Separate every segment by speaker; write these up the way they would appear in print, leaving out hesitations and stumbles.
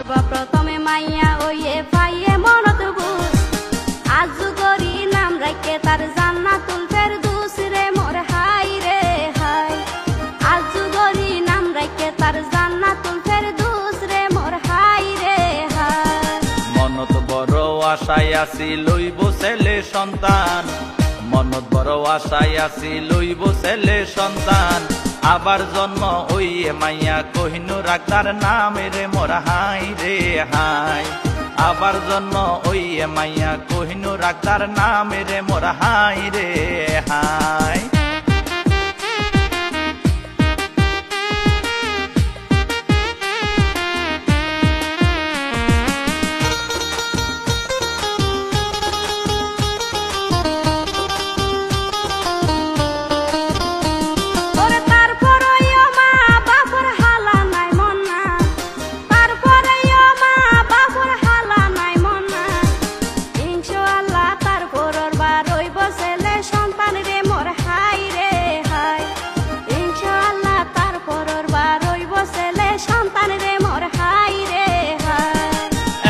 Speaker 1: সর্বপ্রথমে মাইয়া ওইয়ে পাইয়ে মনত বুঝ আজু গরি নাম রাখে তার জান্নাতুল ফেরদৌস রে মোর হাই রে হাই আজু গরি নাম রাখে তার জান্নাতুল ফেরদৌস রে মোর হাই রে হাই
Speaker 2: মনত বড় আশায় আছি লইব ছেলে সন্তান মনত বড় আশায় আছি লইব ছেলে সন্তান আবার জন্ম ওইয়ে মাইয়া কহিনুর আক্তার নামে রে মোর হাই রে হাই আবার জন্ম ওইয়ে মাইয়া কহিনুর আক্তার নামে রে মোর হাই রে হাই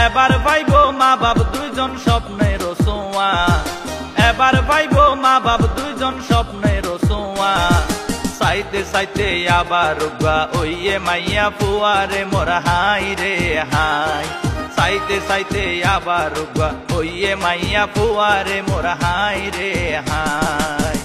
Speaker 2: এবার পাইব মা বাপ দুইজন স্বপ্নের রসোয়া এবার পাইব মা বাপ দুইজন স্বপ্নের রসোয়া চাইতে চাইতে আবার রুগা ওইয়ে মাইয়া ফুয়ারে মোর হাই রে হাই চাইতে চাইতে আবার রুগা ওইয়ে মাইয়া ফুয়ারে মোর হাই রে হাই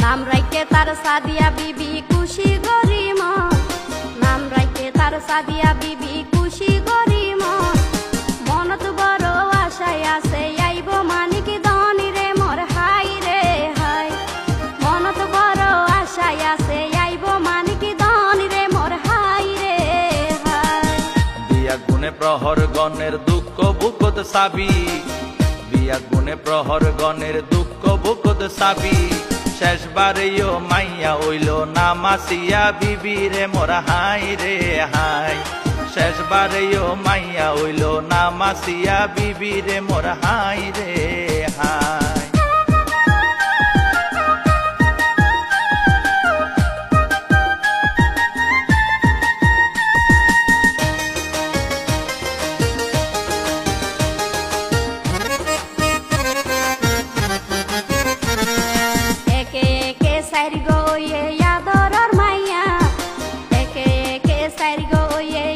Speaker 1: নাম রাখে তার সাদিয়া বিবি খুশি গরিম নাম রাখে তার সাদিয়া বিবি খুশি গরিম মনত বড় আশায় আছে আইব মানিক ধনী রে মোর হাই রে হাই মনত বড় আশায় আছে আইব মানিক ধনী রে মোর হাই রে হাই
Speaker 2: বিয়া গুণে প্রহর গণের দুঃখ বুকত সাবি বিয়া গুণে প্রহর গণের দুঃখ বুকত সাবি শেষবারেও মাইয়া ওইল নামাসিয়া বিবি রে মোর হাই রে হাই শেষবারেও মাইয়া ওইল নামাসিয়া বিবি রে মোর হাই রে হাই।